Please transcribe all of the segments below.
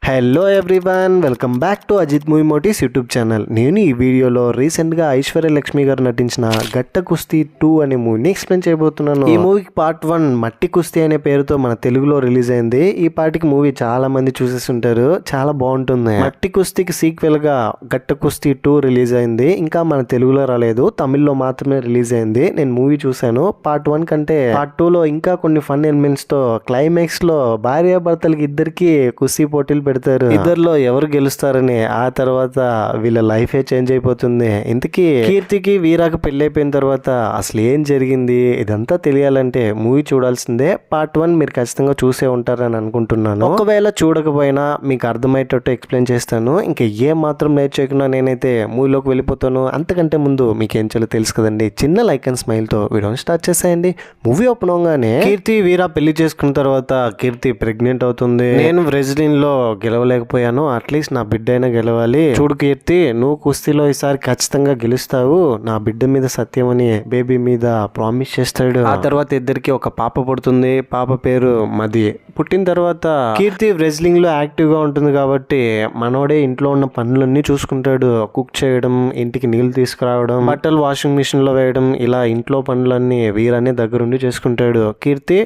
Hello everyone, welcome back to Ajith movie మోటీస్ YouTube channel. నేను ఈ వీడియోలో రీసెంట్గా ఐశ్వర్య లక్ష్మి గారు నటించిన గట్ట కుస్తీ 2 అనే మూవీని ఎక్స్ప్లెయిన్ చేయబోతున్నాను. ఈ మూవీకి పార్ట్ 1 మట్టి కుస్తీ అనే పేరుతో మన తెలుగులో రిలీజ్ అయింది. ఈ పాటికి మూవీ చాలా మంది చూసేసి ఉంటారు, చాలా బాగుంటుంది. మట్టి కుస్తీకి సీక్వెల్ గా గట్ట కుస్తీ 2 రిలీజ్ అయింది. ఇంకా మన తెలుగులో రాలేదు, తమిళ్లో మాత్రమే రిలీజ్ అయింది. నేను మూవీ చూశాను. పార్ట్ 1 కంటే పార్ట్ 2 లో ఇంకా కొన్ని ఫన్ ఎలిమెంట్స్ తో క్లైమాక్స్ లో భార్యాభర్తలకి ఇద్దరికి కుస్తీ పోటీలు పెడతారు. ఇద్దరిలో ఎవరు గెలుస్తారని. ఆ తర్వాత వీళ్ళ లైఫే చేంజ్ అయిపోతుంది. ఇంతకీ కీర్తికి వీరాకి పెళ్లి అయిపోయిన తర్వాత అసలు ఏం జరిగింది ఇదంతా తెలియాలంటే మూవీ చూడాల్సిందే. పార్ట్ 1 మీరు ఖచ్చితంగా చూసే ఉంటారని అనుకుంటున్నాను. ఒకవేళ చూడకపోయినా మీకు అర్థమయ్యేటట్టు ఎక్స్ప్లెయిన్ చేస్తాను. ఇంకా ఏం మాత్రం నేర్చుకున్నా నేనైతే మూవీలోకి వెళ్ళిపోతాను. అంతకంటే ముందు మీకేం చేయాలో తెలుసు కదండి. చిన్న లైక్ అండ్ స్మైల్ తో వీడియోని స్టార్ట్ చేసేయండి. మూవీ ఓపెన్ అవగానే కీర్తి వీరా పెళ్లి చేసుకున్న తర్వాత కీర్తి ప్రెగ్నెంట్ అవుతుంది. నేను రెజ్లిన్ లో గెలవలేకపోయాను, అట్లీస్ట్ నా బిడ్డ అయినా గెలవాలి. చూడు కీర్తి, నువ్వు కుస్తీలో ఈసారి ఖచ్చితంగా గెలుస్తావు, నా బిడ్డ మీద సత్యం అని బేబీ మీద ప్రామిస్ చేస్తాడు. ఆ తర్వాత ఇద్దరికి ఒక పాప పుడుతుంది. పాప పేరు మది. పుట్టిన తర్వాత కీర్తి రెజ్లింగ్ లో యాక్టివ్ గా ఉంటుంది కాబట్టి మనోడే ఇంట్లో ఉన్న పనులన్నీ చూసుకుంటాడు. కుక్ చేయడం, ఇంటికి నీళ్లు తీసుకురావడం, బట్టలు వాషింగ్ మిషన్ లో వేయడం, ఇలా ఇంట్లో పనులన్నీ వీరనే దగ్గరుండి చేసుకుంటాడు. కీర్తి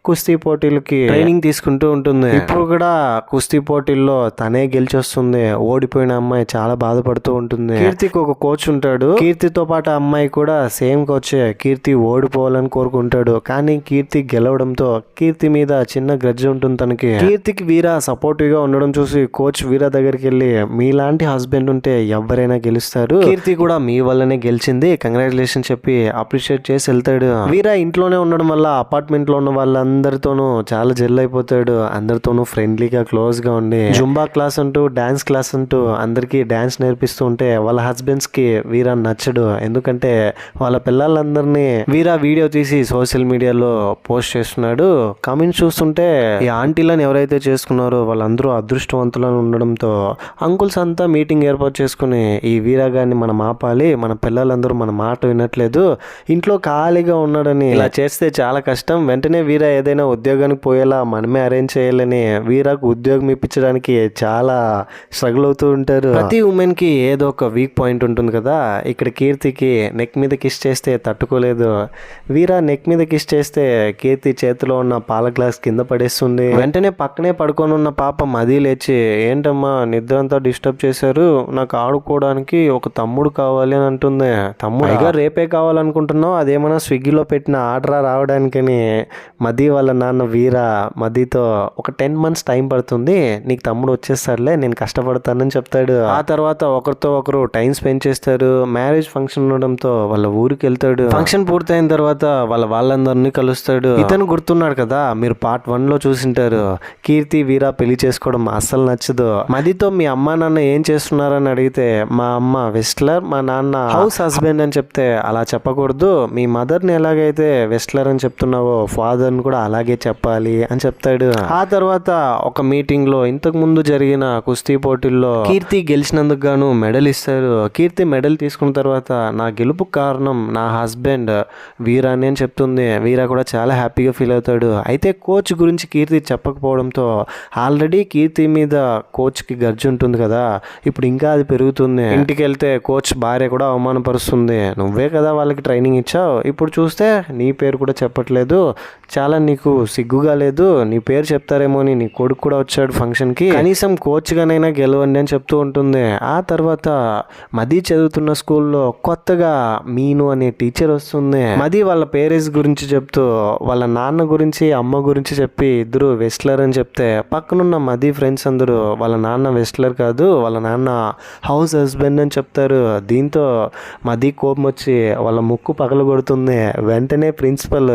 కుస్తీ పోటీలకి ట్రైనింగ్ తీసుకుంటూ ఉంటుంది. ఇప్పుడు కూడా కుస్తీ పోటీల్లో తనే గెలిచి వస్తుంది. ఓడిపోయిన అమ్మాయి చాలా బాధపడుతూ ఉంటుంది. కీర్తికి ఒక కోచ్ ఉంటాడు. కీర్తితో పాటు అమ్మాయి కూడా సేమ్ కోచే. కీర్తి ఓడిపోవాలని కోరుకుంటాడు, కానీ కీర్తి గెలవడంతో కీర్తి మీద చిన్న గ్రడ్జ్ ఉంటుంది తనకి. కీర్తికి వీరా సపోర్టివ్ గా ఉండడం చూసి కోచ్ వీరా దగ్గరికి వెళ్ళి, మీలాంటి హస్బెండ్ ఉంటే ఎవరైనా గెలుస్తారు, కీర్తి కూడా మీ వల్లనే గెలిచింది, కంగ్రాచులేషన్ చెప్పి అప్రిషియేట్ చేసి వెళ్తాడు. వీరా ఇంట్లోనే ఉండడం వల్ల అపార్ట్మెంట్ లో ఉన్న వాళ్ళందరితోనూ చాలా జెల్ అయిపోతాడు. అందరితోనూ ఫ్రెండ్లీగా క్లోజ్ గా ఉండి జుంబా క్లాస్ అంటూ డాన్స్ క్లాస్ అంటూ అందరికి డాన్స్ నేర్పిస్తూ ఉంటే వాళ్ళ హస్బెండ్స్ కి వీరా నచ్చడు. ఎందుకంటే వాళ్ళ పిల్లలందరినీ వీరా వీడియో తీసి సోషల్ మీడియాలో పోస్ట్ చేస్తున్నాడు. కామెంట్స్ చూస్తుంటే ఈ ఆంటీలను ఎవరైతే చేసుకున్నారో వాళ్ళందరూ అదృష్టవంతులను ఉండడంతో అంకుల్స్ అంతా మీటింగ్ ఏర్పాటు చేసుకుని, ఈ వీరా గారిని మనం ఆపాలి, మన పిల్లలందరూ మన మాట వినట్లేదు, ఇంట్లో ఖాళీగా ఉన్నాడని, ఇలా చేస్తే చాలా కష్టం, వెంటనే వీరా ఏదైనా ఉద్యోగానికి పోయేలా మనమే అరేంజ్ చేయాలని వీరాకు ఉద్యోగం ఇప్పించడానికి చాలా స్ట్రగుల్ అవుతూ ఉంటారు. ప్రతి ఉమెన్ కి ఏదో ఒక వీక్ పాయింట్ ఉంటుంది కదా. ఇక్కడ కీర్తికి నెక్ మీద కిస్ చేస్తే తట్టుకోలేదు. వీరా నెక్ మీద కిస్ చేస్తే కీర్తి చేతిలో ఉన్న పాల గ్లాస్ కింద పడేస్తుంది. వెంటనే పక్కనే పడుకొని ఉన్న పాప మది లేచి, ఏంటమ్మా నిద్ర అంతా డిస్టర్బ్ చేశారు, నాకు ఆడుకోవడానికి ఒక తమ్ముడు కావాలి అని అంటుంది. తమ్ముడు ఇక రేపే కావాలనుకుంటున్నావు, అదేమన్నా స్విగ్గీలో పెట్టిన ఆర్డర్ రావడానికని మది వాళ్ళ నాన్న వీరా మదితో ఒక 10 months టైం పడుతుంది, నీకు తమ్ముడు వచ్చేస్తారులే, నేను కష్టపడతానని చెప్తాడు. ఆ తర్వాత ఒకరితో ఒకరు టైం స్పెండ్ చేస్తారు. మ్యారేజ్ ఫంక్షన్ ఉండడంతో వాళ్ళ ఊరికి వెళ్తాడు. ఫంక్షన్ పూర్తయిన తర్వాత వాళ్ళందరినీ కలుస్తాడు. ఇతను గుర్తున్నాడు కదా, మీరు పార్ట్ 1 లో చూసింటారు. కీర్తి వీరా పెళ్లి చేసుకోవడం అస్సలు నచ్చదు. మదితో మీ అమ్మా నాన్న ఏం చేస్తున్నారని అడిగితే, మా అమ్మ వెస్ట్లర్, మా నాన్న హౌస్ హస్బెండ్ అని చెప్తే, అలా చెప్పకూడదు, మీ మదర్ని ఎలాగైతే వెస్ట్లర్ అని చెప్తున్నావో ఫాదర్ ని కూడా అలాగే చెప్పాలి అని చెప్తాడు. ఆ తర్వాత ఒక మీటింగ్ లో ఇంతకు ముందు జరిగిన కుస్తీ పోటీల్లో కీర్తి గెలిచినందుకు గాను మెడల్ ఇస్తారు. కీర్తి మెడల్ తీసుకున్న తర్వాత నా గెలుపు కారణం నా హస్బెండ్ వీరా అని చెప్తుంది. వీరా కూడా చాలా హ్యాపీగా ఫీల్ అవుతాడు. అయితే కోచ్ గురించి కీర్తి చెప్పకపోవడంతో ఆల్రెడీ కీర్తి మీద కోచ్ కి గర్జు ఉంటుంది కదా, ఇప్పుడు ఇంకా అది పెరుగుతుంది. ఇంటికి వెళ్తే కోచ్ భార్య కూడా అవమానపరుస్తుంది. నువ్వే కదా వాళ్ళకి ట్రైనింగ్ ఇచ్చావు, ఇప్పుడు చూస్తే నీ పేరు కూడా చెప్పట్లేదు, చాలా నీకు సిగ్గుగా లేదు, నీ పేరు చెప్తారేమో అని నీ కొడుకు కూడా వచ్చాడు ఫంక్షన్ కి, కనీసం కోచ్ గానైనా గెలవండి అని చెప్తూ ఉంటుంది. ఆ తర్వాత మది చదువుతున్న స్కూల్లో కొత్తగా మీను అనే టీచర్ వస్తుంది. మది వాళ్ళ పేరెంట్స్ గురించి చెప్తూ వాళ్ళ నాన్న గురించి అమ్మ గురించి చెప్పి ఇద్దరు వెస్ట్లర్ అని చెప్తే, పక్కనున్న మది ఫ్రెండ్స్ అందరూ వాళ్ళ నాన్న వెస్ట్లర్ కాదు, వాళ్ళ నాన్న హౌస్ హస్బెండ్ అని చెప్తారు. దీంతో మది కోపం వచ్చి వాళ్ళ ముక్కు పగలగొడుతుంది. వెంటనే ప్రిన్సిపల్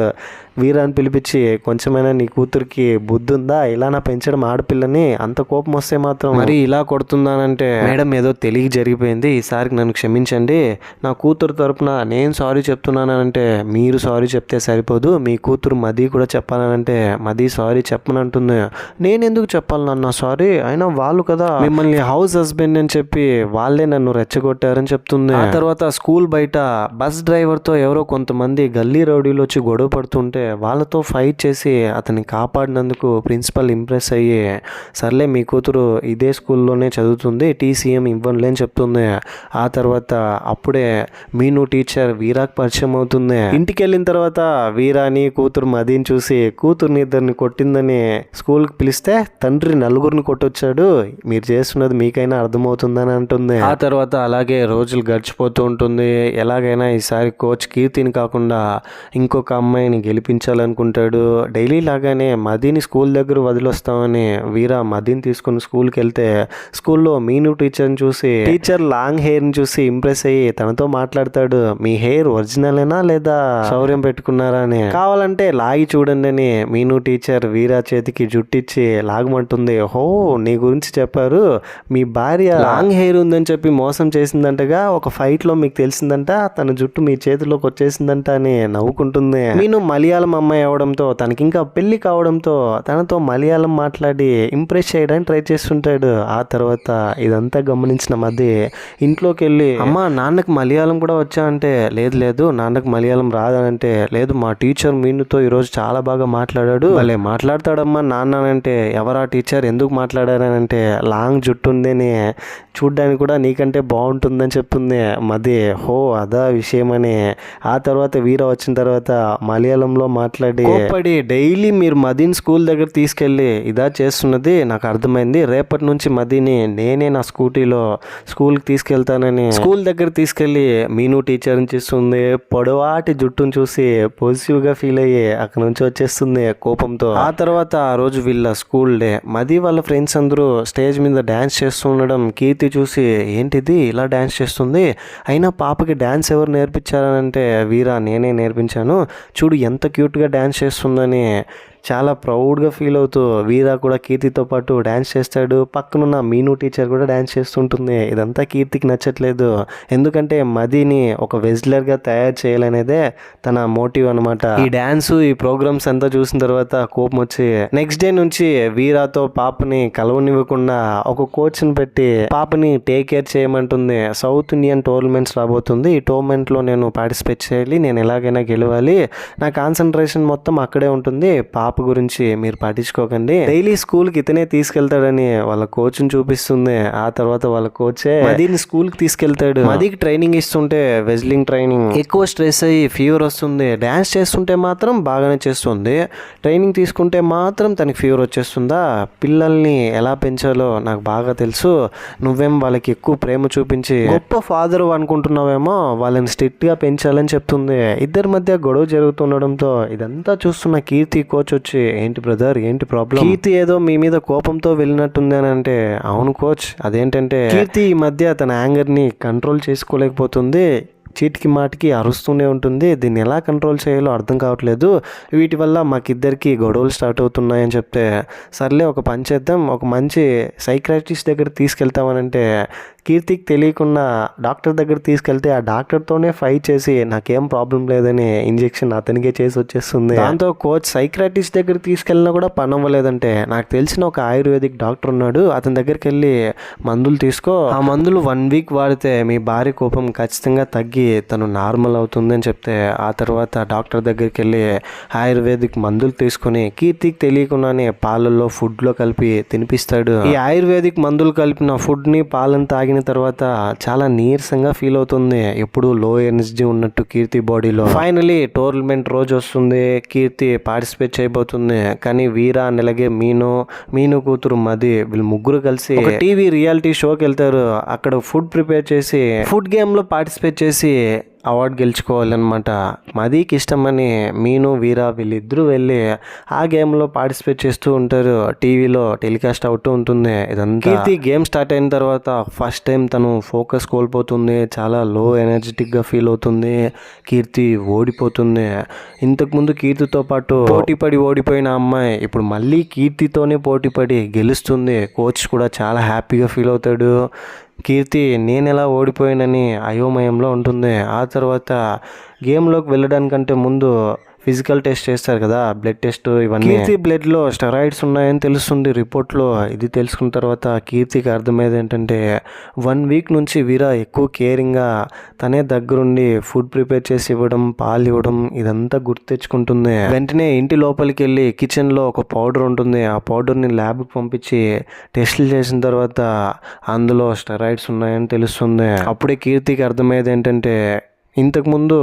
వీరాని పిలిపించి, కొంచెమైనా నీ కూతురికి బుద్ధి ఉందా, ఇలా నా పెంచడం ఆడపిల్లని, అంత కోపం వస్తే మాత్రం మరి ఇలా కొడుతుందానంటే, మేడం ఏదో తెలియ జరిగిపోయింది, ఈసారికి నన్ను క్షమించండి, నా కూతురు తరపున నేను సారీ చెప్తున్నానంటే మీరు సారీ చెప్తే సరిపోదు, మీ కూతురు మది కూడా చెప్పాలనంటే మది సారీ చెప్పనంటుంది. నేను ఎందుకు చెప్పాలి నాన్న సారీ, అయినా వాళ్ళు కదా మిమ్మల్ని హౌస్ హస్బెండ్ అని చెప్పి వాళ్ళే నన్ను రెచ్చగొట్టారని చెప్తుంది. ఆ తర్వాత స్కూల్ బయట బస్ డ్రైవర్ తో ఎవరో కొంతమంది గల్లీ రౌడీలు వచ్చి గొడవ పడుతుంటే వాళ్ళతో ఫైట్ చేసి అతన్ని కాపాడినందుకు ప్రిన్సిపల్ ఇంప్రెస్ అయ్యి సర్లే మీ కూతురు ఇదే స్కూల్లోనే చదువుతుంది, టీసీఎం ఇవ్వనులే అని చెప్తుంది. ఆ తర్వాత అప్పుడే మీను టీచర్ వీరాకి పరిచయం అవుతుంది. ఇంటికి వెళ్ళిన తర్వాత వీరాని కూతురు మదిని చూసి కూతుర్ని ఇద్దరిని కొట్టిందని స్కూల్కి పిలిస్తే తండ్రి నలుగురిని కొట్టొచ్చాడు, మీరు చేస్తున్నది మీకైనా అర్థమవుతుందని అంటుంది. ఆ తర్వాత అలాగే రోజులు గడిచిపోతూ ఉంటుంది. ఎలాగైనా ఈసారి కోచ్ కీర్తిని కాకుండా ఇంకొక అమ్మాయిని గెలిపించాలనుకుంటాడు. డైలీ లాగానే మదిని స్కూల్ దగ్గర వదిలొస్తామని వీరా మదిని తీసుకుని స్కూల్కి వెళ్తే స్కూల్లో మీను టీచర్ని చూసి టీచర్ లాంగ్ హెయిర్ని చూసి ఇంప్రెస్ అయ్యి తనతో మాట్లాడతాడు. మీ హెయిర్ ఒరిజినలేనా లేదా శౌర్యం పెట్టుకున్నారా అని. కావాలంటే లాగి చూడండి అని మీను టీచర్ వీరా చేతికి జుట్టిచ్చి లాగమంటుంది. హో నీ గురించి చెప్పారు, మీ భార్య లాంగ్ హెయిర్ ఉందని చెప్పి మోసం చేసిందంటగా, ఒక ఫైట్ లో మీకు తెలిసిందంట తన జుట్టు మీ చేతిలోకి వచ్చేసిందంట అని నవ్వుకుంటుంది. మీను మలయాళం అమ్మాయి అవడంతో తనకి ఇంకా పెళ్లి కావడంతో తనతో మలయాళం మాట్లాడి ఇంప్రెస్ చేయడానికి ట్రై చేస్తుంటాడు. ఆ తర్వాత ఇదంతా గమనించిన మధ్య ఇంట్లోకి వెళ్ళి అమ్మ నాన్నకి మలయాళం కూడా వచ్చా అంటే లేదు లేదు నాన్నకి మలయాళం రాదనంటే లేదు మా టీచర్ మీనుతో ఈరోజు చాలా బాగా మాట్లాడాడు, భలే మాట్లాడతాడమ్మా నాన్న అంటే ఎవరా టీచర్ ఎందుకు మాట్లాడారనంటే లాంగ్ జుట్టు ఉందని చూడ్డానికి కూడా నీకంటే బాగుంటుందని చెప్తుంది మది. హో అదా విషయం అని. ఆ తర్వాత వీర వచ్చిన తర్వాత మలయాళంలో మాట్లాడి కోప్పడి డైలీ మీరు మదిని స్కూల్ దగ్గర తీసుకెళ్ళి ఇదా చేస్తున్నది నాకు అర్థమైంది, రేపటి నుంచి మదిని నేనే నా స్కూటీలో స్కూల్కి తీసుకెళ్తానని స్కూల్ దగ్గర తీసుకెళ్ళి మీను టీచర్ని చూస్తుంది. పొడవాటి జుట్టును చూసి పాజిటివ్గా ఫీల్ అయ్యి అక్కడ నుంచి వచ్చేస్తుంది కోపంతో. ఆ తర్వాత ఆ రోజు వీళ్ళ స్కూల్ డే. మది వాళ్ళ ఫ్రెండ్స్ అందరూ స్టేజ్ మీద డ్యాన్స్ చేస్తూ ఉండడం కీర్తి చూసి ఏంటిది ఇలా డ్యాన్స్ చేస్తుంది, అయినా పాపకి డ్యాన్స్ ఎవరు నేర్పించారనంటే వీరా నేనే నేర్పించాను, చూడు ఎంత క్యూట్గా డ్యాన్స్ చేస్తుందని చాలా ప్రౌడ్గా ఫీల్ అవుతూ వీరా కూడా కీర్తితో పాటు డ్యాన్స్ చేస్తాడు. పక్కనున్న మీను టీచర్ కూడా డ్యాన్స్ చేస్తుంటుంది. ఇదంతా కీర్తికి నచ్చట్లేదు, ఎందుకంటే మదిని ఒక వెజ్లర్గా తయారు చేయాలనేదే తన మోటివ్ అనమాట. ఈ డ్యాన్స్ ఈ ప్రోగ్రామ్స్ అంతా చూసిన తర్వాత కోపం వచ్చి నెక్స్ట్ డే నుంచి వీరాతో పాపని కలవనివ్వకుండా ఒక కోచ్ని పెట్టి పాపని టేక్ కేర్ చేయమంటుంది. సౌత్ ఇండియన్ టోర్నమెంట్స్ రాబోతుంది, ఈ టోర్నమెంట్లో నేను పార్టిసిపేట్ చేయాలి, నేను ఎలాగైనా గెలవాలి, నా కాన్సన్ట్రేషన్ మొత్తం అక్కడే ఉంటుంది, పాప గురించి మీరు పట్టించుకోకండి, డైలీ స్కూల్కి ఇతనే తీసుకెళ్తాడని వాళ్ళ కోచ్ని చూపిస్తుంది. ఆ తర్వాత వాళ్ళ కోచే మదిని స్కూల్కి తీసుకెళ్తాడు. మదికి ట్రైనింగ్ ఇస్తుంటే వెజ్లింగ్ ట్రైనింగ్ ఎక్కువ స్ట్రెస్ అయ్యి ఫీవర్ వస్తుంది, డ్యాన్స్ చేస్తుంటే మాత్రం బాగానే చేస్తుంది, ట్రైనింగ్ తీసుకుంటే మాత్రం తనకి ఫీవర్ వచ్చేస్తుందా, పిల్లల్ని ఎలా పెంచాలో నాకు బాగా తెలుసు, నువ్వేం వాళ్ళకి ఎక్కువ ప్రేమ చూపించి గొప్ప ఫాదర్ అనుకుంటున్నావేమో, వాళ్ళని స్ట్రిక్ట్ గా పెంచాలని చెప్తుంది. ఇద్దరి మధ్య గొడవ జరుగుతుండడంతో ఇదంతా చూస్తున్న కీర్తి కోచ్ వచ్చి ఏంటి బ్రదర్ ఏంటి ప్రాబ్లం, కీర్తి ఏదో మీ మీద కోపంతో వెళ్ళినట్టుంది అని అంటే అవును కోచ్, అదేంటంటే కీర్తి ఈ మధ్య తన యాంగర్ ని కంట్రోల్ చేసుకోలేకపోతుంది, చీటికి మాటికి అరుస్తూనే ఉంటుంది, దీన్ని ఎలా కంట్రోల్ చేయాలో అర్థం కావట్లేదు, వీటి వల్ల మాకిద్దరికి గొడవలు స్టార్ట్ అవుతున్నాయని చెప్తే సర్లే ఒక పని చేద్దాం, ఒక మంచి సైక్రాటిస్ట్ దగ్గర తీసుకెళ్తామనంటే కీర్తికి తెలియకుండా డాక్టర్ దగ్గర తీసుకెళ్తే ఆ డాక్టర్తోనే ఫైట్ చేసి నాకేం ప్రాబ్లం లేదని ఇంజెక్షన్ అతనికే చేసి వచ్చేస్తుంది. దాంతో కోచ్ సైక్రాటిస్ట్ దగ్గర తీసుకెళ్ళినా కూడా పని అవ్వలేదంటే నాకు తెలిసిన ఒక ఆయుర్వేదిక్ డాక్టర్ ఉన్నాడు, అతని దగ్గరికి వెళ్ళి మందులు తీసుకో, ఆ మందులు 1 వీక్ వాడితే మీ భార్య కోపం ఖచ్చితంగా తగ్గి తను నార్మల్ అవుతుంది అని చెప్తే ఆ తర్వాత డాక్టర్ దగ్గరికి వెళ్ళి ఆయుర్వేదిక్ మందులు తీసుకొని కీర్తికి తెలియకుండానే పాలల్లో ఫుడ్లో కలిపి తినిపిస్తాడు. ఈ ఆయుర్వేదిక్ మందులు కలిపిన ఫుడ్ని పాలను తాగి తర్వాత చాలా నీరసంగా ఫీల్ అవుతుంది, ఎప్పుడు లో ఎనర్జీ ఉన్నట్టు కీర్తి బాడీలో. ఫైనలీ టోర్నమెంట్ రోజు వస్తుంది, కీర్తి పార్టిసిపేట్ చేయబోతుంది, కానీ వీరా అలాగే మీను కూతురు మది వీళ్ళు ముగ్గురు కలిసి ఒక టీవీ రియాలిటీ షోకి వెళ్తారు. అక్కడ ఫుడ్ ప్రిపేర్ చేసి ఫుడ్ గేమ్ లో పార్టిసిపేట్ చేసి అవార్డు గెలుచుకోవాలన్నమాట. మదికి ఇష్టమని మీను వీరా వీళ్ళిద్దరూ వెళ్ళి ఆ గేమ్లో పార్టిసిపేట్ చేస్తూ ఉంటారు, టీవీలో టెలికాస్ట్ అవుతూ ఉంటుంది. ఇదంతా కీర్తి గేమ్ స్టార్ట్ అయిన తర్వాత ఫస్ట్ టైం తను ఫోకస్ కోల్పోతుంది, చాలా లో ఎనర్జెటిక్గా ఫీల్ అవుతుంది, కీర్తి ఓడిపోతుంది. ఇంతకుముందు కీర్తితో పాటు పోటీపడి ఓడిపోయిన అమ్మాయి ఇప్పుడు మళ్ళీ కీర్తితోనే పోటీపడి గెలుస్తుంది. కోచ్ కూడా చాలా హ్యాపీగా ఫీల్ అవుతాడు. కీర్తి నేను ఎలా ఓడిపోయానని అయోమయంలో ఉంటుంది. ఆ తర్వాత గేమ్లోకి వెళ్ళడానికంటే ముందు ఫిజికల్ టెస్ట్ చేస్తారు కదా, బ్లడ్ టెస్ట్ ఇవన్నీ. కీర్తి బ్లడ్లో స్టెరాయిడ్స్ ఉన్నాయని తెలుస్తుంది రిపోర్ట్లో. ఇది తెలుసుకున్న తర్వాత కీర్తికి అర్థమయ్యేది ఏంటంటే 1 వీక్ నుంచి వీరా ఎక్కువ కేరింగ్గా తనే దగ్గరుండి ఫుడ్ ప్రిపేర్ చేసి ఇవ్వడం, పాలు ఇవ్వడం ఇదంతా గుర్తు తెచ్చుకుంటుంది. వెంటనే ఇంటి లోపలికి వెళ్ళి కిచెన్లో ఒక పౌడర్ ఉంటుంది, ఆ పౌడర్ని ల్యాబ్కి పంపించి టెస్టులు చేసిన తర్వాత అందులో స్టెరాయిడ్స్ ఉన్నాయని తెలుస్తుంది. అప్పుడే కీర్తికి అర్థమయ్యేది ఏంటంటే ఇంతకుముందు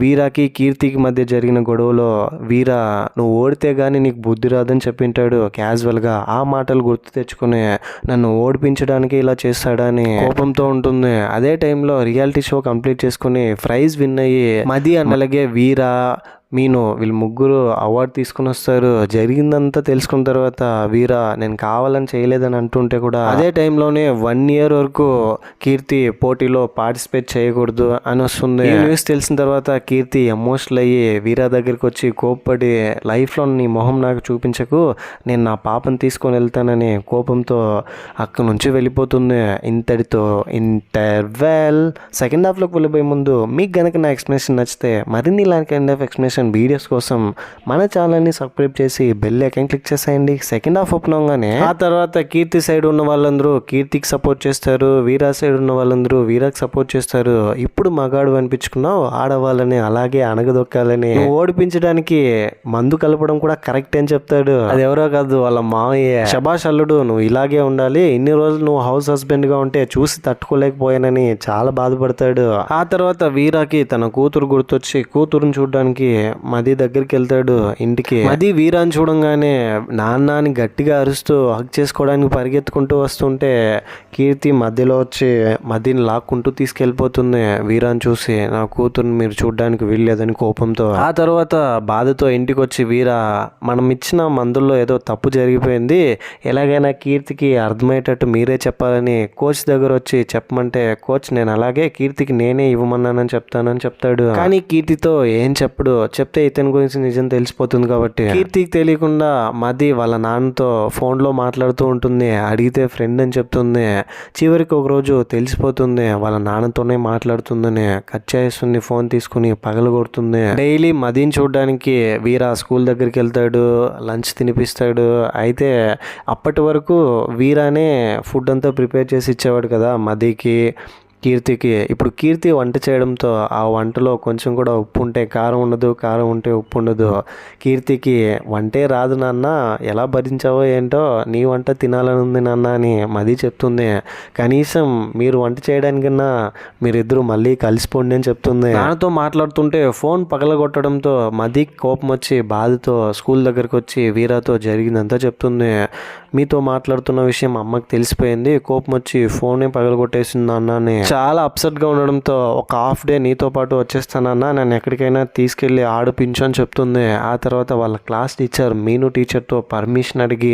వీరాకి కీర్తికి మధ్య జరిగిన గొడవలో వీరా నువ్వు ఓడితే కానీ నీకు బుద్ధి రాదని చెప్పింటాడు క్యాజువల్గా. ఆ మాటలు గుర్తు తెచ్చుకుని నన్ను ఓడిపించడానికి ఇలా చేస్తాడని కోపంతో ఉంటుంది. అదే టైంలో రియాలిటీ షో కంప్లీట్ చేసుకుని ప్రైజ్ విన్ అయ్యి మది అలాగే వీరా మీను వీళ్ళు ముగ్గురు అవార్డు తీసుకుని వస్తారు. జరిగిందంతా తెలుసుకున్న తర్వాత వీరా నేను కావాలని చేయలేదని అంటుంటే కూడా అదే టైంలోనే 1 year వరకు కీర్తి పోటీలో పార్టిసిపేట్ చేయకూడదు అని వస్తుంది. ఈ న్యూస్ తెలిసిన తర్వాత కీర్తి ఎమోషనల్ అయ్యి వీరా దగ్గరికి వచ్చి కోప్పడి లైఫ్లో నీ మొహం నాకు చూపించకు, నేను నా పాపను తీసుకొని వెళ్తానని కోపంతో అక్కడి నుంచి వెళ్ళిపోతుంది. ఇంతటితో ఇంటర్వెల్. సెకండ్ హాఫ్లోకి వెళ్ళిపోయే ముందు మీకు కనుక నా ఎక్స్ప్లెనేషన్ నచ్చితే మరిన్ని ఇలాంటి కైండ్ ఆఫ్ ఎక్స్ప్లెనేషన్ వీడియోస్ కోసం మన ఛానల్ని సబ్స్క్రైబ్ చేసి బెల్ ఐకాన్ క్లిక్ చేసేయండి. సెకండ్ హాఫ్ ఓపెన్ అవగానే ఆ తర్వాత కీర్తి సైడ్ ఉన్న వాళ్ళందరూ కీర్తికి సపోర్ట్ చేస్తారు, వీరా సైడ్ ఉన్న వాళ్ళందరూ వీరాకి సపోర్ట్ చేస్తారు. ఇప్పుడు మగాడు అనిపించుకున్నావు, ఆడవాళ్ళని అలాగే అణగదొక్కాలని ఓడిపించడానికి మందు కలపడం కూడా కరెక్ట్ అని చెప్తాడు. అది ఎవరో కాదు వాళ్ళ మావయ్య. శభాష్ అల్లుడు, నువ్వు ఇలాగే ఉండాలి, ఇన్ని రోజులు నువ్వు హౌస్ హస్బెండ్ గా ఉంటే చూసి తట్టుకోలేకపోయానని చాలా బాధపడతాడు. ఆ తర్వాత వీరాకి తన కూతురు గుర్తొచ్చి కూతురుని చూడడానికి మది దగ్గరికి వెళ్తాడు ఇంటికి. మది వీరాని చూడంగానే నాన్న అని గట్టిగా అరుస్తూ హగ్ చేసుకోవడానికి పరిగెత్తుకుంటూ వస్తుంటే కీర్తి మధ్యలో వచ్చి మదిని లాక్కుంటూ తీసుకెళ్ళిపోతుంది. వీరాని చూసి నా కూతురుని మీరు చూడడానికి వీల్లేదని కోపంతో. ఆ తర్వాత బాధతో ఇంటికి వచ్చి వీరా మనం ఇచ్చిన మందుల్లో ఏదో తప్పు జరిగిపోయింది, ఎలాగైనా కీర్తికి అర్థమయ్యేటట్టు మీరే చెప్పాలని కోచ్ దగ్గర వచ్చి చెప్పమంటే కోచ్ నేను అలాగే కీర్తికి నేనే ఇవ్వమన్నానని చెప్తానని చెప్తాడు. కానీ కీర్తితో ఏం చెప్పడు, చెప్తే ఇతని గురించి నిజం తెలిసిపోతుంది కాబట్టి. కీర్తికి తెలియకుండా మది వాళ్ళ నాన్నతో ఫోన్లో మాట్లాడుతూ ఉంటుంది, అడిగితే ఫ్రెండ్ అని చెప్తుంది. చివరికి ఒక రోజు తెలిసిపోతుంది వాళ్ళ నాన్నతోనే మాట్లాడుతుందని. కట్ చేస్తుంది, ఫోన్ తీసుకుని పగలగొడుతుంది. డైలీ మదిని చూడడానికి వీరా స్కూల్ దగ్గరికి వెళ్తాడు, లంచ్ తినిపిస్తాడు. అయితే అప్పటి వరకు వీరానే ఫుడ్ అంతా ప్రిపేర్ చేసి ఇచ్చేవాడు కదా మదికి కీర్తికి. ఇప్పుడు కీర్తి వంట చేయడంతో ఆ వంటలో కొంచెం కూడా ఉప్పు ఉంటే కారం ఉండదు, కారం ఉంటే ఉప్పు ఉండదు. కీర్తికి వంటే రాదు నాన్న, ఎలా భరించావో ఏంటో, నీ వంట తినాలని ఉంది నాన్న అని మది చెప్తుంది. కనీసం మీరు వంట చేయడానికన్నా మీరిద్దరూ మళ్ళీ కలిసిపోండి అని చెప్తుంది. నాన్నతో మాట్లాడుతుంటే ఫోన్ పగలగొట్టడంతో మది కోపం వచ్చి బాధతో స్కూల్ దగ్గరకు వచ్చి వీరాతో జరిగిందంతా చెప్తుంది. మీతో మాట్లాడుతున్న విషయం అమ్మకి తెలిసిపోయింది, కోపం వచ్చి ఫోనే పగలగొట్టేసింది నాన్న అని. చాలా అప్సెట్గా ఉండడంతో ఒక హాఫ్ డే నీతో పాటు వచ్చేస్తానన్నా, నన్ను ఎక్కడికైనా తీసుకెళ్ళి ఆడిపించు అని చెప్తుంది. ఆ తర్వాత వాళ్ళ క్లాస్ టీచర్ మీను టీచర్తో పర్మిషన్ అడిగి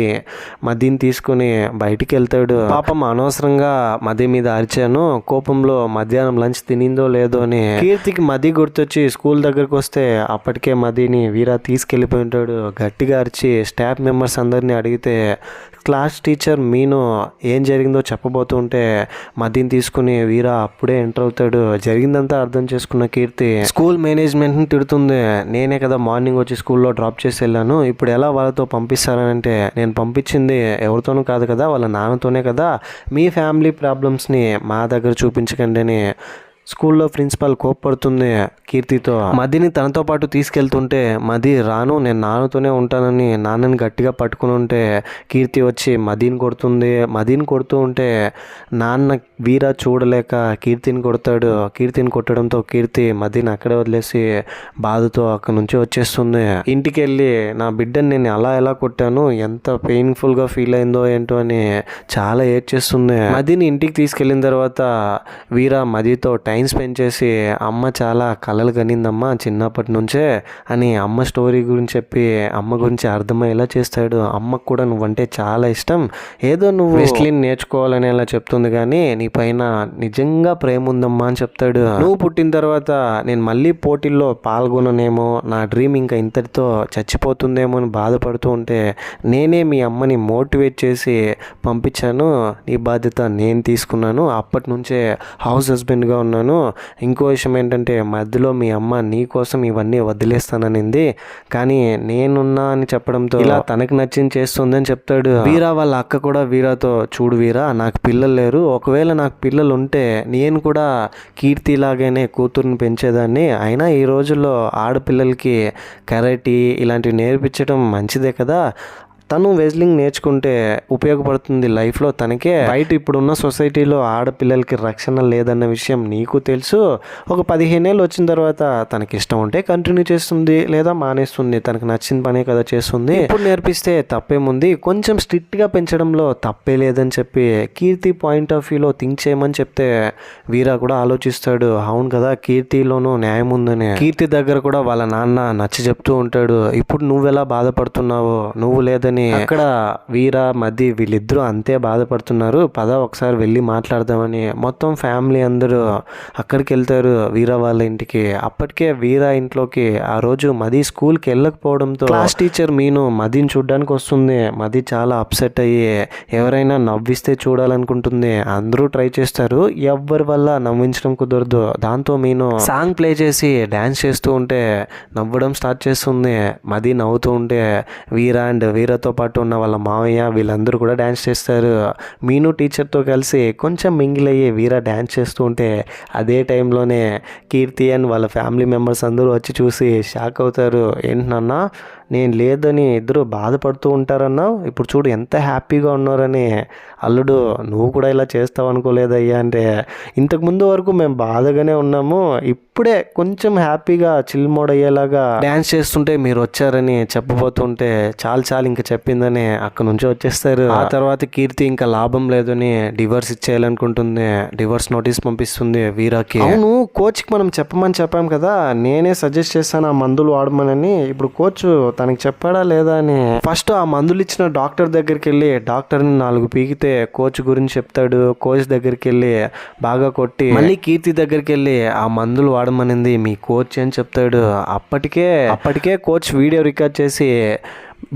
మదిని తీసుకుని బయటికి వెళ్తాడు. పాపం అనవసరంగా మది మీద అరిచాను, కోపంలో మధ్యాహ్నం లంచ్ తినిందో లేదో అని. కీర్తికి మది గుర్తొచ్చి స్కూల్ దగ్గరకు వస్తే అప్పటికే మదిని వీరా తీసుకెళ్ళిపోయి ఉంటాడు. గట్టిగా అరిచి స్టాఫ్ మెంబర్స్ అందరినీ అడిగితే క్లాస్ టీచర్ మీను ఏం జరిగిందో చెప్పబోతుంటే మదిని తీసుకుని వీరా అప్పుడే ఎంటర్ అవుతాడు. జరిగిందంతా అర్థం చేసుకున్న కీర్తి స్కూల్ మేనేజ్మెంట్ని తిడుతుంది. నేనే కదా మార్నింగ్ వచ్చి స్కూల్లో డ్రాప్ చేసి వెళ్ళాను, ఇప్పుడు ఎలా వాళ్ళతో పంపిస్తారని అంటే నేను పంపించింది ఎవరితోనూ కాదు కదా వాళ్ళ నాన్నతోనే కదా, మీ ఫ్యామిలీ ప్రాబ్లమ్స్ని మా దగ్గర చూపించకండి అని స్కూల్లో ప్రిన్సిపాల్ కోప్పడుతుంది కీర్తితో. మదిని తనతో పాటు తీసుకెళ్తుంటే మది రాను నేను నాన్నతోనే ఉంటానని నాన్నని గట్టిగా పట్టుకుని ఉంటే కీర్తి వచ్చి మదిని కొడుతుంది. మదిని కొడుతూ ఉంటే నాన్న వీరా చూడలేక కీర్తిని కొడతాడు. కీర్తిని కొట్టడంతో కీర్తి మదిని అక్కడే వదిలేసి బాధతో అక్కడి నుంచి వచ్చేస్తుంది. ఇంటికి వెళ్ళి నా బిడ్డని నేను ఎలా కొట్టాను, ఎంత పెయిన్ఫుల్గా ఫీల్ అయిందో ఏంటో అని చాలా ఏడ్చేస్తుంది. మదిని ఇంటికి తీసుకెళ్ళిన తర్వాత వీరా మదితో టైం స్పెండ్ చేసి అమ్మ చాలా కలలు కనిందమ్మా చిన్నప్పటి నుంచే అని అమ్మ స్టోరీ గురించి చెప్పి అమ్మ గురించి అర్థమయ్యేలా చేస్తాడు. అమ్మకు కూడా నువ్వంటే చాలా ఇష్టం, ఏదో నువ్వు రెస్లింగ్ నేర్చుకోవాలని అలా చెప్తుంది కానీ నీ పైన నిజంగా ప్రేమ ఉందమ్మా అని చెప్తాడు. నువ్వు పుట్టిన తర్వాత నేను మళ్ళీ పోటీల్లో పాల్గొననేమో, నా డ్రీమ్ ఇంకా ఇంతటితో చచ్చిపోతుందేమో అని బాధపడుతూ ఉంటే నేనే మీ అమ్మని మోటివేట్ చేసి పంపించాను, నీ బాధ్యత నేను తీసుకున్నాను, అప్పటి నుంచే హౌస్ హస్బెండ్గా ఉన్నాను, చెప్పాను. ఇంకో విషయం ఏంటంటే మధ్యలో మీ అమ్మ నీ కోసం ఇవన్నీ వదిలేస్తాననింది, కానీ నేనున్నా అని చెప్పడంతో ఇలా తనకి నచ్చింది చేస్తుందని చెప్తాడు. వీరా వాళ్ళ అక్క కూడా వీరాతో, చూడు వీరా, నాకు పిల్లలు లేరు, ఒకవేళ నాకు పిల్లలు ఉంటే నేను కూడా కీర్తి లాగానే కూతుర్ని పెంచేదాన్ని, అయినా ఈ రోజుల్లో ఆడపిల్లలకి కరాటే ఇలాంటివి నేర్పించడం మంచిదే కదా, తను వెజ్లింగ్ నేర్చుకుంటే ఉపయోగపడుతుంది లైఫ్లో తనకే. బయట ఇప్పుడున్న సొసైటీలో ఆడపిల్లలకి రక్షణ లేదన్న విషయం నీకు తెలుసు. ఒక 15 ఏళ్ళు వచ్చిన తర్వాత తనకి ఇష్టం ఉంటే కంటిన్యూ చేస్తుంది, లేదా మానేస్తుంది, తనకు నచ్చిన పనే కదా చేస్తుంది. ఇప్పుడు నేర్పిస్తే తప్పేముంది, కొంచెం స్ట్రిక్ట్గా పెంచడంలో తప్పే లేదని చెప్పి కీర్తి పాయింట్ ఆఫ్ వ్యూలో థింక్ చేయమని చెప్తే వీరా కూడా ఆలోచిస్తాడు, అవును కదా కీర్తిలోనూ న్యాయం ఉందని. కీర్తి దగ్గర కూడా వాళ్ళ నాన్న నచ్చ చెప్తూ ఉంటాడు, ఇప్పుడు నువ్వెలా బాధపడుతున్నావో, నువ్వు లేదని. అక్కడ వీరా మధ్య వీళ్ళిద్దరూ అంతే బాధపడుతున్నారు, పద ఒకసారి వెళ్ళి మాట్లాడదామని మొత్తం ఫ్యామిలీ అందరూ అక్కడికి వెళ్తారు వీరా వాళ్ళ ఇంటికి. అప్పటికే వీరా ఇంట్లోకి ఆ రోజు మది స్కూల్కి వెళ్ళకపోవడంతో క్లాస్ టీచర్ మీను మదిని చూడడానికి వస్తుంది. మది చాలా అప్సెట్ అయ్యి ఎవరైనా నవ్విస్తే చూడాలనుకుంటుంది. అందరూ ట్రై చేస్తారు, ఎవ్వరి వల్ల నవ్వించడం కుదరదు. దాంతో మీను సాంగ్ ప్లే చేసి డ్యాన్స్ చేస్తూ ఉంటే నవ్వడం స్టార్ట్ చేస్తుంది. మది నవ్వుతూ ఉంటే వీరా అండ్ వీరాతో పాటు ఉన్న వాళ్ళ మావయ్య వీళ్ళందరూ కూడా డ్యాన్స్ చేస్తారు. మీను టీచర్తో కలిసి కొంచెం మింగిల్ అయ్యి వీరా డ్యాన్స్ చేస్తూ ఉంటే అదే టైంలోనే కీర్తి అండ్ వాళ్ళ ఫ్యామిలీ మెంబర్స్ అందరూ వచ్చి చూసి షాక్ అవుతారు. ఏంటన్నా నేను లేదని ఇద్దరు బాధపడుతూ ఉంటారన్నావు, ఇప్పుడు చూడు ఎంత హ్యాపీగా ఉన్నారని. అల్లుడు నువ్వు కూడా ఇలా చేస్తావు అనుకోలేదయ్యా అంటే, ఇంతకుముందు వరకు మేము బాధగానే ఉన్నాము, ఇప్పుడే కొంచెం హ్యాపీగా చిల్ మోడ్ అయ్యేలాగా డ్యాన్స్ చేస్తుంటే మీరు వచ్చారని చెప్పబోతుంటే చాలు ఇంకా చెప్పిందని అక్కడ నుంచి వచ్చేస్తారు. ఆ తర్వాత కీర్తి ఇంకా లాభం లేదని డివోర్స్ ఇచ్చేయాలనుకుంటుంది. డివోర్స్ నోటీస్ పంపిస్తుంది వీరాకి. అవును, కోచ్కి మనం చెప్పాం కదా, నేనే సజెస్ట్ చేస్తాను ఆ మందులు వాడమని. ఇప్పుడు కోచ్ తనకి చెప్పాడా లేదా అని ఫస్ట్ ఆ మందులు ఇచ్చిన డాక్టర్ దగ్గరికి వెళ్ళి డాక్టర్ని 4 పీకితే కోచ్ గురించి చెప్తాడు. కోచ్ దగ్గరికి వెళ్ళి బాగా కొట్టి మళ్ళీ కీర్తి దగ్గరికి వెళ్ళి ఆ మందులు వాడమనింది మీ కోచ్ అని చెప్తాడు. అప్పటికే కోచ్ వీడియో రికార్డ్ చేసి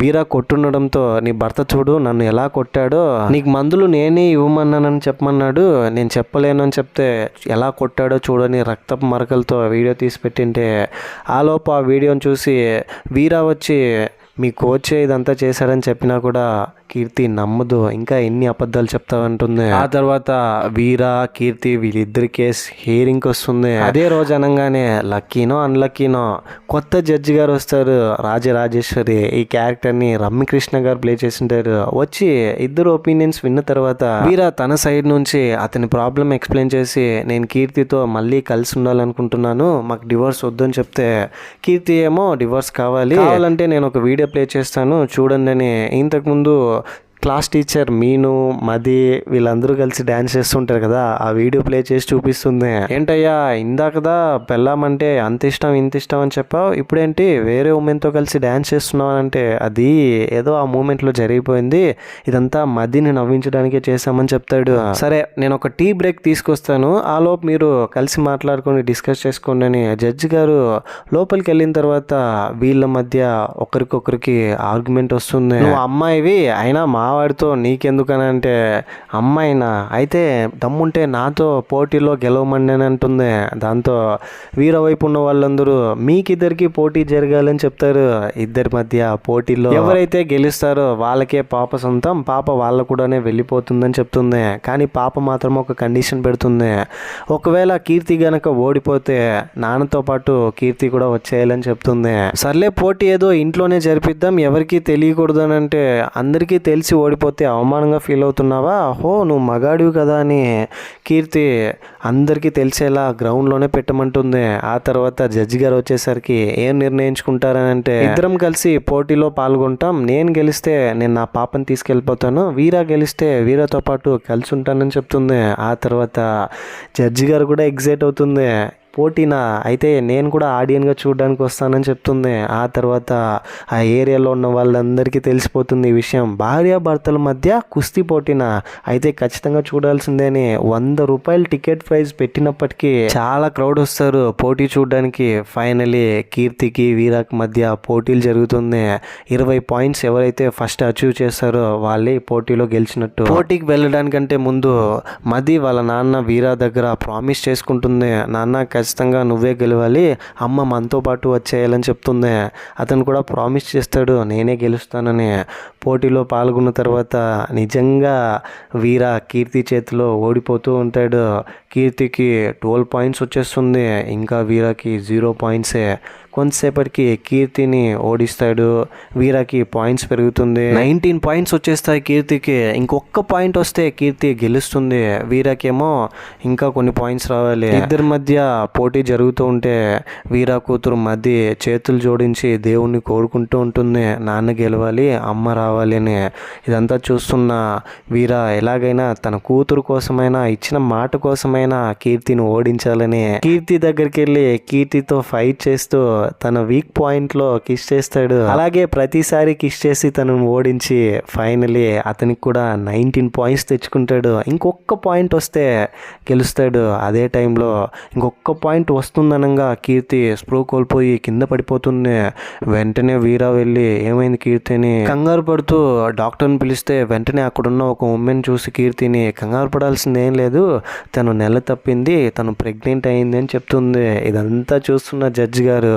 వీరా కొట్టుండడంతో నీ భర్త చూడు నన్ను ఎలా కొట్టాడో, నీకు మందులు నేనే ఇవ్వమన్నానని చెప్పమన్నాడు, నేను చెప్పలేను అని చెప్తే ఎలా కొట్టాడో చూడని రక్తపు మరకలతో వీడియో తీసి పెట్టింటే ఆలోపు ఆ వీడియోని చూసి వీరా వచ్చి మీ కోచే ఇదంతా చేశాడని చెప్పినా కూడా కీర్తి నమ్మదు, ఇంకా ఎన్ని అబద్ధాలు చెప్తావంటుంది. ఆ తర్వాత వీరా కీర్తి వీళ్ళిద్దరి కేసు హియరింగ్కి వస్తుంది. అదే రోజు అనగానే లక్కీనో అన్లక్కీనో కొత్త జడ్జి గారు వస్తారు, రాజరాజేశ్వరి. ఈ క్యారెక్టర్ని రమ్యకృష్ణ గారు ప్లే చేసింటారు. వచ్చి ఇద్దరు ఒపీనియన్స్ విన్న తర్వాత వీరా తన సైడ్ నుంచి అతని ప్రాబ్లం ఎక్స్ప్లెయిన్ చేసి నేను కీర్తితో మళ్ళీ కలిసి ఉండాలనుకుంటున్నాను, మాకు డివోర్స్ వద్దని చెప్తే కీర్తి ఏమో డివోర్స్ కావాలంటే నేను ఒక వీడియో ప్లే చేస్తాను చూడండి అని. ఇంతకుముందు క్లాస్ టీచర్ మీను మది వీళ్ళందరూ కలిసి డ్యాన్స్ చేస్తుంటారు కదా, ఆ వీడియో ప్లే చేసి చూపిస్తుంది. ఏంటయ్యా ఇందాకదా పెళ్ళామంటే అంత ఇష్టం ఇంత ఇష్టం అని చెప్పావు, ఇప్పుడేంటి వేరే ఉమెన్తో కలిసి డ్యాన్స్ చేస్తున్నావు అంటే అది ఏదో ఆ మూమెంట్లో జరిగిపోయింది, ఇదంతా మదిని నవ్వించడానికే చేశామని చెప్తాడు. సరే నేను ఒక టీ బ్రేక్ తీసుకొస్తాను, ఆలోపు మీరు కలిసి మాట్లాడుకొని డిస్కస్ చేసుకోండి అని జడ్జి గారు లోపలికి వెళ్ళిన తర్వాత వీళ్ళ మధ్య ఒకరికొకరికి ఆర్గ్యుమెంట్ వస్తుంది. నువ్వు అమ్మాయివి అయినా మావాడితో నీకెందుకని అంటే, అమ్మాయినా అయితే దమ్ముంటే నాతో పోటీలో గెలవమండి అని అంటుంది. దాంతో వీర వైపు ఉన్న వాళ్ళందరూ మీకిద్దరికి పోటీ జరగాలని చెప్తారు. ఇద్దరి మధ్య పోటీలో ఎవరైతే గెలుస్తారో వాళ్ళకే పాప సొంతం, పాప వాళ్ళ కూడానే వెళ్ళిపోతుందని చెప్తుంది. కానీ పాప మాత్రం ఒక కండిషన్ పెడుతుంది, ఒకవేళ కీర్తి గనక ఓడిపోతే నాన్నతో పాటు కీర్తి కూడా వచ్చేయాలని చెప్తుంది. సర్లే పోటీ ఏదో ఇంట్లోనే జరిపిద్దాం, ఎవరికి తెలియకూడదు అని అంటే, అందరికీ తెలిసి ఓడిపోతే అవమానంగా ఫీల్ అవుతున్నావా, హో నువ్వు మగాడివి కదా అని కీర్తి అందరికీ తెలిసేలా గ్రౌండ్లోనే పెట్టమంటుంది. ఆ తర్వాత జడ్జి గారు వచ్చేసరికి ఏం నిర్ణయించుకుంటారని అంటే, ఇద్దరం కలిసి పోటీలో పాల్గొంటాం, నేను గెలిస్తే నేను నా పాపని తీసుకెళ్ళిపోతాను, వీరా గెలిస్తే వీరాతో పాటు కలిసి ఉంటానని చెప్తుంది. ఆ తర్వాత జడ్జి గారు కూడా ఎగ్జైట్ అవుతుంది, పోటీనా, అయితే నేను కూడా ఆడియన్గా చూడడానికి వస్తానని చెప్తుంది. ఆ తర్వాత ఆ ఏరియాలో ఉన్న వాళ్ళందరికీ తెలిసిపోతుంది ఈ విషయం. భార్యాభర్తల మధ్య కుస్తీ పోటీనా, అయితే ఖచ్చితంగా చూడాల్సిందే అని 100 రూపాయలు టికెట్ ప్రైస్ పెట్టినప్పటికీ చాలా క్రౌడ్ వస్తారు పోటీ చూడడానికి. ఫైనలీ కీర్తికి వీరాకి మధ్య పోటీలు జరుగుతుంది. 20 పాయింట్స్ ఎవరైతే ఫస్ట్ అచీవ్ చేస్తారో వాళ్ళే పోటీలో గెలిచినట్టు. పోటీకి వెళ్ళడానికంటే ముందు మది వాళ్ళ నాన్న వీరా దగ్గర ప్రామిస్ చేసుకుంటుంది, నాన్న ఖచ్చితంగా నువ్వే గెలవాలి, అమ్మ మనతో పాటు వచ్చేయాలని చెప్తుంది. అతను కూడా ప్రామిస్ చేస్తాడు నేనే గెలుస్తానని. పోటీలో పాల్గొన్న తర్వాత నిజంగా వీరా కీర్తి చేతిలో ఓడిపోతూ ఉంటాడు. కీర్తికి 12 పాయింట్స్ వచ్చేస్తుంది, ఇంకా వీరాకి 0 పాయింట్సే. కొంతసేపటికి కీర్తిని ఓడిస్తాడు, వీరాకి పాయింట్స్ పెరుగుతుంది. 19 పాయింట్స్ వచ్చేస్తాయి కీర్తికి. ఇంకొక పాయింట్ వస్తే కీర్తి గెలుస్తుంది, వీరాకేమో ఇంకా కొన్ని పాయింట్స్ రావాలి. ఇద్దరి మధ్య పోటీ జరుగుతూ ఉంటే వీరా కూతురు మధ్య చేతులు జోడించి దేవుణ్ణి కోరుకుంటూ ఉంటుంది, నాన్న గెలవాలి, అమ్మ రావాలి అని. ఇదంతా చూస్తున్న వీరా ఎలాగైనా తన కూతురు కోసమైనా, ఇచ్చిన మాట కోసమైనా కీర్తిని ఓడించాలని కీర్తి దగ్గరికి వెళ్ళి కీర్తితో ఫైట్ చేస్తూ తన వీక్ పాయింట్ లో కిస్ చేస్తాడు. అలాగే ప్రతిసారి కిస్ చేసి తనను ఓడించి ఫైనలీ అతనికి కూడా 19 పాయింట్స్ తెచ్చుకుంటాడు. ఇంకొక పాయింట్ వస్తే గెలుస్తాడు. అదే టైంలో ఇంకొక పాయింట్ వస్తుందనంగా కీర్తి స్ప్రూ కోల్పోయి కింద పడిపోతుంది. వెంటనే వీరా వెళ్ళి ఏమైంది కీర్తి అని కంగారు పడుతూ డాక్టర్ని పిలిస్తే వెంటనే అక్కడున్న ఒక ఉమెన్ చూసి కీర్తిని కంగారు పడాల్సింది ఏం లేదు, తను నెల తప్పింది, తను ప్రెగ్నెంట్ అయింది అని చెప్తుంది. ఇదంతా చూస్తున్న జడ్జి గారు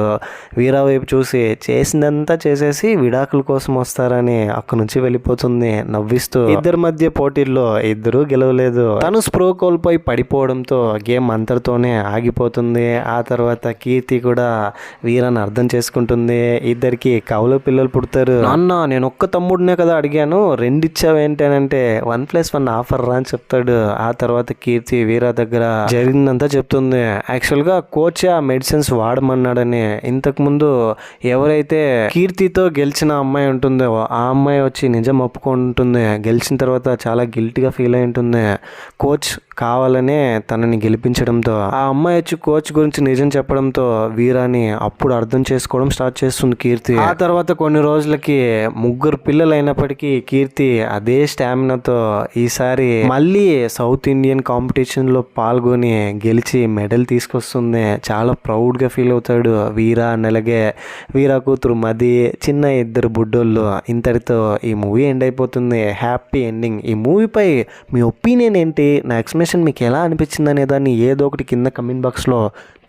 వీరా వైపు చూసి చేసిందంతా చేసేసి విడాకుల కోసం వస్తారని అక్కడి నుంచి వెళ్ళిపోతుంది నవ్విస్తూ. ఇద్దరి మధ్య పోటీల్లో ఇద్దరు గెలవలేదు. తను స్ప్రో కోల్పోయి పడిపోవడంతో గేమ్ అంతటితోనే ఆగిపోతుంది. ఆ తర్వాత కీర్తి కూడా వీరాని అర్థం చేసుకుంటుంది. ఇద్దరికి కౌల పిల్లలు పుడతారు. నాన్న నేను ఒక్క తమ్ముడినే కదా అడిగాను, 2 ఇచ్చావేంటి అని అంటే 1+1 ఆఫర్ రా అని చెప్తాడు. ఆ తర్వాత కీర్తి వీరా దగ్గర జరిగిందంతా చెప్తుంది. యాక్చువల్గా కోచ్ ఆ మెడిసిన్స్ వాడమన్నాడని. ఇంతకుముందు ఎవరైతే కీర్తితో గెలిచిన అమ్మాయి ఉంటుందో ఆ అమ్మాయి వచ్చి నిజం ఒప్పుకుంటుంది. గెలిచిన తర్వాత చాలా గిల్టీగా ఫీల్ అయి ఉంటుంది. కోచ్ కావాలనే తనని గెలిపించడంతో ఆ అమ్మాయి వచ్చి కోచ్ గురించి నిజం చెప్పడంతో వీరాని అప్పుడు అర్థం చేసుకోవడం స్టార్ట్ చేస్తుంది కీర్తి. ఆ తర్వాత కొన్ని రోజులకి 3 పిల్లలు అయినప్పటికీ కీర్తి అదే స్టామినాతో ఈసారి మళ్ళీ సౌత్ ఇండియన్ కాంపిటీషన్ లో పాల్గొని గెలిచి మెడల్ తీసుకొస్తుంది. చాలా ప్రౌడ్ గా ఫీల్ అవుతాడు వీరా. అలాగే వీరా కూతురు మది, చిన్న 2 బుడ్డోళ్ళు. ఇంతటితో ఈ మూవీ ఎండ్ అయిపోతుంది. Happy ending. ఈ మూవీపై మీ ఒపీనియన్ ఏంటి, నా ఎక్స్ప్లెనేషన్ మీకు ఎలా అనిపించింది అనే దాన్ని ఏదో ఒకటి కింద కమెంట్ బాక్స్లో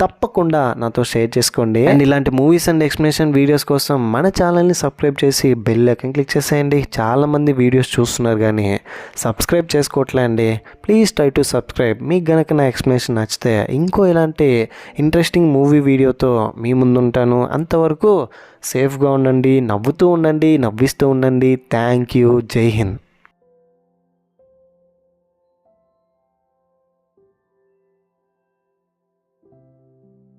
తప్పకుండా నాతో షేర్ చేసుకోండి. అండ్ ఇలాంటి మూవీస్ అండ్ ఎక్స్ప్లెనేషన్ వీడియోస్ కోసం మన ఛానల్ని సబ్స్క్రైబ్ చేసి బెల్ ఐకాన్ క్లిక్ చేసేయండి. చాలామంది వీడియోస్ చూస్తున్నారు కానీ సబ్స్క్రైబ్ చేసుకోవట్లే అండి. Please try to subscribe. మీకు గనక నా ఎక్స్ప్లెనేషన్ నచ్చితే ఇంకో ఇలాంటి ఇంట్రెస్టింగ్ మూవీ వీడియోతో మీ ముందుంటాను. అంతవరకు సేఫ్గా ఉండండి, నవ్వుతూ ఉండండి, నవ్విస్తూ ఉండండి. Thank you. జై హింద్.